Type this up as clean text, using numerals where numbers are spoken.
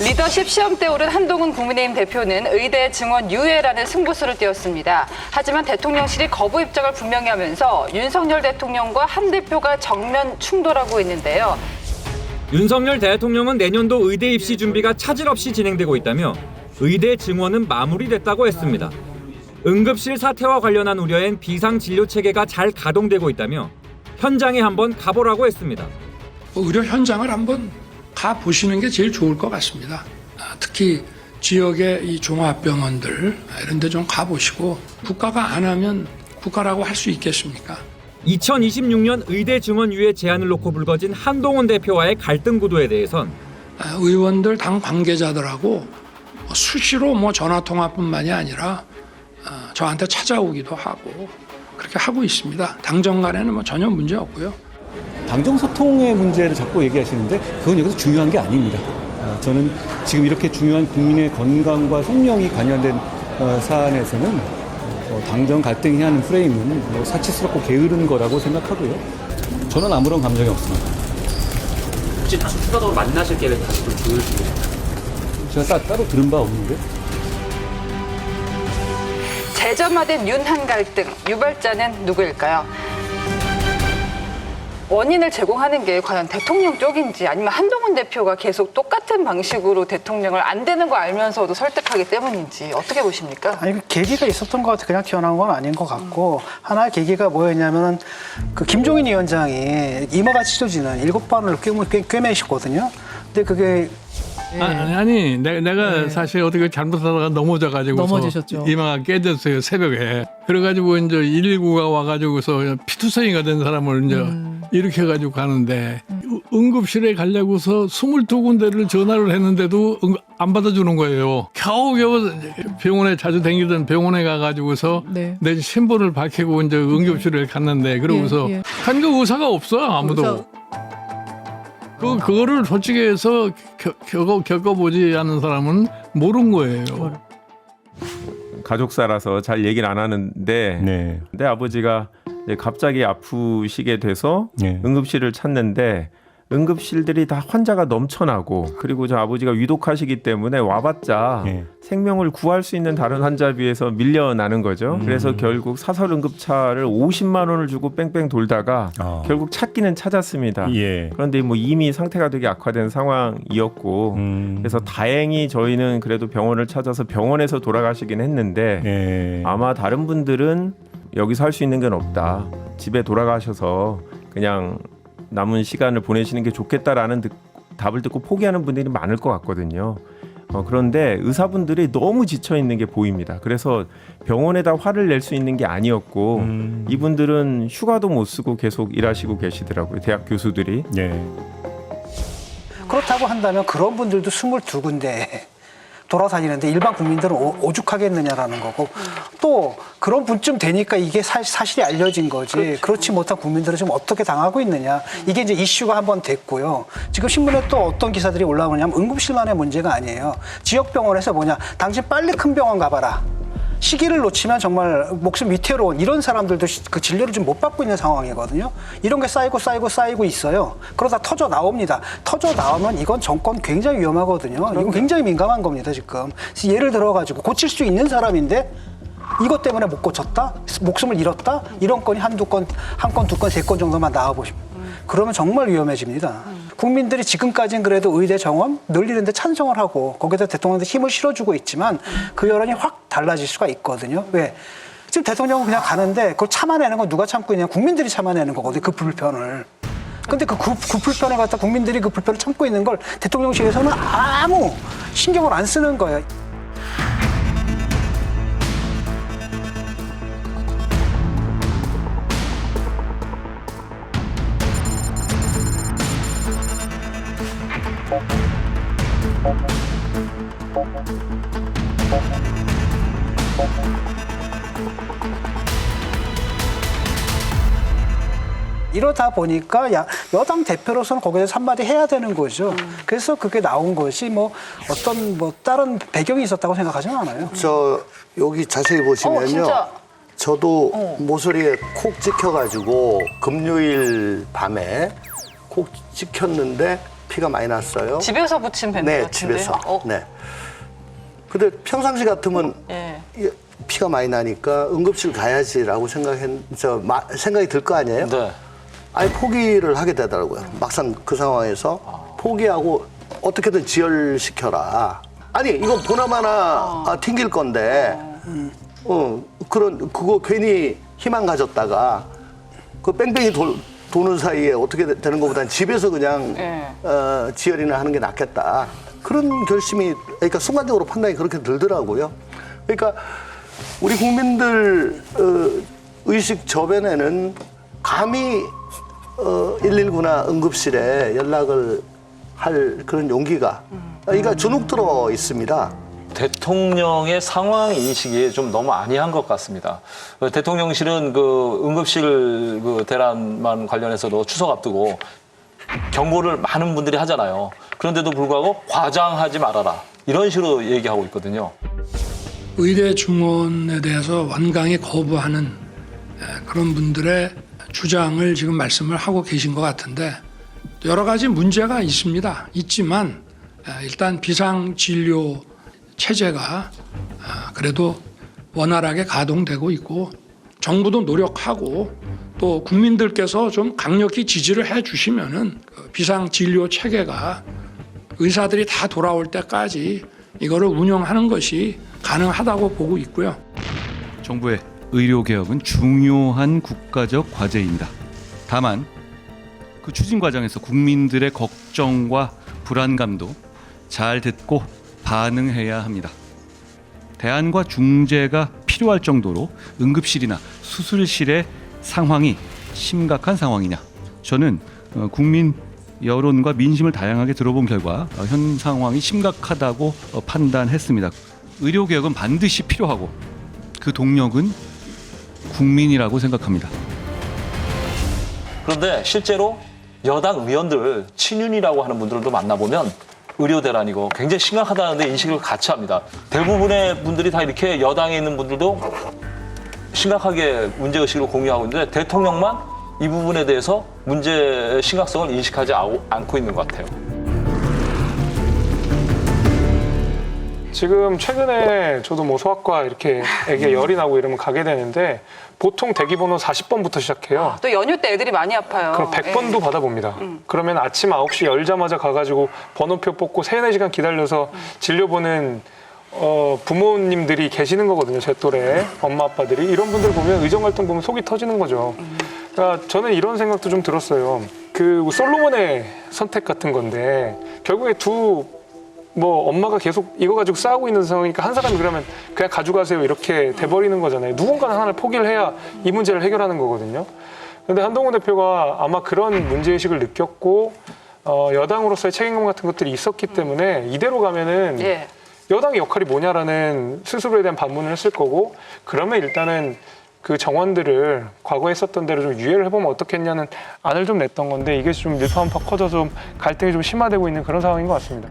리더십 시험대에 오른 한동훈 국민의힘 대표는 의대 증원 유예라는 승부수를 띄웠습니다. 하지만 대통령실이 거부 입장을 분명히 하면서 윤석열 대통령과 한 대표가 정면 충돌하고 있는데요. 윤석열 대통령은 내년도 의대 입시 준비가 차질 없이 진행되고 있다며 의대 증원은 마무리됐다고 했습니다. 응급실 사태와 관련한 우려엔 비상진료체계가 잘 가동되고 있다며 현장에 한번 가보라고 했습니다. 의료 현장을 한번 가보시는 게 제일 좋을 것 같습니다. 특히 지역의 이 종합병원들 이런 데 좀 가보시고 국가가 안 하면 국가라고 할 수 있겠습니까? 2026년 의대 증원 유예 제안을 놓고 불거진 한동훈 대표와의 갈등 구도에 대해선 의원들 당 관계자들하고 수시로 전화 통화뿐만이 아니라 저한테 찾아오기도 하고 그렇게 하고 있습니다. 당정 간에는 전혀 문제 없고요. 당정 소통의 문제를 자꾸 얘기하시는데 그건 여기서 중요한 게 아닙니다. 저는 지금 이렇게 중요한 국민의 건강과 생명이 관련된 사안에서는 당정 갈등이 하는 프레임은 사치스럽고 게으른 거라고 생각하고요. 저는 아무런 감정이 없습니다. 혹시 다시 추가적으로 만나실 계획 다시 좀 조율하시고 제가 따로 들은 바 없는데. 재점화된 윤한 갈등, 유발자는 누구일까요? 원인을 제공하는 게 과연 대통령 쪽인지 아니면 한동훈 대표가 계속 똑같은 방식으로 대통령을 안 되는 거 알면서도 설득하기 때문인지 어떻게 보십니까? 아니, 계기가 있었던 것 같아. 그냥 튀어나온 건 아닌 것 같고 하나의 계기가 뭐였냐면은 그 김종인 위원장이 이마가 찢어지는 7번을 꿰매셨거든요. 근데 그게 아니 내가 사실 어떻게 잘못하다가 넘어지셨죠. 이마가 깨졌어요, 새벽에. 그래가지고 이제 119가 와가지고서 피투성이가 된 사람을 이제 이렇게 해가지고 가는데 응급실에 가려고서 22군데를 전화를 했는데도 안 받아주는 거예요. 겨우겨우 병원에 자주 다니던 병원에 가가지고서 내 신분을 밝히고 이제 응급실에 갔는데 그러고서 한국 의사가 없어, 아무도. 그거를 솔직히 해서 겪어보지 않은 사람은 모르는 거예요. 가족사라서 잘 얘기를 안 하는데 내 아버지가 이제 갑자기 아프시게 돼서 응급실을 찾는데 응급실들이 다 환자가 넘쳐나고 그리고 저 아버지가 위독하시기 때문에 와봤자 생명을 구할 수 있는 다른 환자에 비해서 밀려나는 거죠. 그래서 결국 사설 응급차를 50만 원을 주고 뺑뺑 돌다가 결국 찾기는 찾았습니다. 그런데 뭐 이미 상태가 되게 악화된 상황이었고 그래서 다행히 저희는 그래도 병원을 찾아서 병원에서 돌아가시긴 했는데 아마 다른 분들은 여기서 할 수 있는 건 없다. 집에 돌아가셔서 그냥 남은 시간을 보내시는 게 좋겠다라는 답을 듣고 포기하는 분들이 많을 것 같거든요. 그런데 의사분들이 너무 지쳐 있는 게 보입니다. 그래서 병원에다 화를 낼 수 있는 게 아니었고 이분들은 휴가도 못 쓰고 계속 일하시고 계시더라고요. 대학 교수들이. 그렇다고 한다면 그런 분들도 22군데 돌아다니는데 일반 국민들은 오죽하겠느냐라는 거고 또 그런 분쯤 되니까 이게 사실이 알려진 거지. 그렇지 못한 국민들은 지금 어떻게 당하고 있느냐. 이게 이제 이슈가 한번 됐고요. 지금 신문에 또 어떤 기사들이 올라오냐면 응급실만의 문제가 아니에요. 지역병원에서 당신 빨리 큰 병원 가봐라. 시기를 놓치면 정말 목숨 위태로운 이런 사람들도 그 진료를 좀 못 받고 있는 상황이거든요. 이런 게 쌓이고 있어요. 그러다 터져 나옵니다. 터져 나오면 이건 정권 굉장히 위험하거든요. 이건 굉장히 민감한 겁니다, 지금. 예를 들어가지고 고칠 수 있는 사람인데 이것 때문에 못 고쳤다? 목숨을 잃었다? 이런 건이 한 건, 두 건, 세 건 정도만 나와보시면. 그러면 정말 위험해집니다. 국민들이 지금까지는 그래도 의대 정원 늘리는데 찬성을 하고 거기다 대통령한테 힘을 실어주고 있지만 그 여론이 확 달라질 수가 있거든요. 왜? 지금 대통령은 그냥 가는데 그걸 참아내는 건 누가 참고 있냐? 국민들이 참아내는 거거든요. 그 불편을. 근데 그 불편에 갖다 국민들이 그 불편을 참고 있는 걸 대통령실에서는 아무 신경을 안 쓰는 거예요. 이러다 보니까 여당 대표로서는 거기에서 한마디 해야 되는 거죠. 그래서 그게 나온 것이 어떤 다른 배경이 있었다고 생각하지는 않아요. 여기 자세히 보시면요. 진짜? 저도 모서리에 콕 찍혀가지고 금요일 밤에 콕 찍혔는데 피가 많이 났어요. 집에서 붙인 밴드 네, 같은데요? 집에서. 네. 근데 평상시 같으면 예. 피가 많이 나니까 응급실 가야지라고 생각이 들 거 아니에요? 네. 아예 포기를 하게 되더라고요. 막상 그 상황에서 포기하고 어떻게든 지혈시켜라. 아니 이건 보나마나 튕길 건데 그거 괜히 희망 가졌다가 그 뺑뺑이 도는 사이에 어떻게 되는 것보다는 집에서 그냥 지혈이나 하는 게 낫겠다. 그런 결심이 그러니까 순간적으로 판단이 그렇게 들더라고요. 그러니까 우리 국민들 의식 저변에는 감히 119나 응급실에 연락을 할 그런 용기가 그러니까 주눅 들어 있습니다. 대통령의 상황 인식이 좀 너무 안이한 것 같습니다. 대통령실은 그 응급실 그 대란만 관련해서도 추석 앞두고 경고를 많은 분들이 하잖아요. 그런데도 불구하고 과장하지 말아라. 이런 식으로 얘기하고 있거든요. 의대 증원에 대해서 완강히 거부하는 그런 분들의 주장을 지금 말씀을 하고 계신 것 같은데 여러 가지 문제가 있습니다. 있지만 일단 비상진료 체제가 그래도 원활하게 가동되고 있고 정부도 노력하고 또 국민들께서 좀 강력히 지지를 해 주시면은 비상진료 체계가 의사들이 다 돌아올 때까지 이거를 운영하는 것이 가능하다고 보고 있고요. 정부의 의료개혁은 중요한 국가적 과제입니다. 다만 그 추진 과정에서 국민들의 걱정과 불안감도 잘 듣고 반응해야 합니다. 대안과 중재가 필요할 정도로 응급실이나 수술실의 상황이 심각한 상황이냐? 저는 국민 여론과 민심을 다양하게 들어본 결과 현 상황이 심각하다고 판단했습니다. 의료개혁은 반드시 필요하고 그 동력은 국민이라고 생각합니다. 그런데 실제로 여당 의원들 친윤이라고 하는 분들도 만나보면 의료 대란이고 굉장히 심각하다는데 인식을 같이 합니다. 대부분의 분들이 다 이렇게 여당에 있는 분들도 심각하게 문제의식을 공유하고 있는데 대통령만 이 부분에 대해서 문제의 심각성을 인식하지 않고 있는 것 같아요. 지금 최근에 저도 뭐 소아과 이렇게 애기가 열이 나고 이러면 가게 되는데 보통 대기번호 40번부터 시작해요. 또 연휴 때 애들이 많이 아파요. 그럼 100번도 받아봅니다. 그러면 아침 9시 열자마자 가가지고 번호표 뽑고 3-4시간 기다려서 진료 보는 부모님들이 계시는 거거든요. 제 또래 엄마 아빠들이. 이런 분들 보면 의정활동 보면 속이 터지는 거죠. 그러니까 저는 이런 생각도 좀 들었어요. 그 솔로몬의 선택 같은 건데 결국에 엄마가 계속 이거 가지고 싸우고 있는 상황이니까 한 사람이 그러면 그냥 가져가세요 이렇게 돼버리는 거잖아요. 누군가는 하나를 포기를 해야 이 문제를 해결하는 거거든요. 그런데 한동훈 대표가 아마 그런 문제의식을 느꼈고 여당으로서의 책임감 같은 것들이 있었기 때문에 이대로 가면은 여당의 역할이 뭐냐라는 스스로에 대한 반문을 했을 거고 그러면 일단은 그 정원들을 과거에 했었던 대로 좀 유예를 해보면 어떻겠냐는 안을 좀 냈던 건데 이게 좀 일파만파 커져서 좀 갈등이 좀 심화되고 있는 그런 상황인 것 같습니다.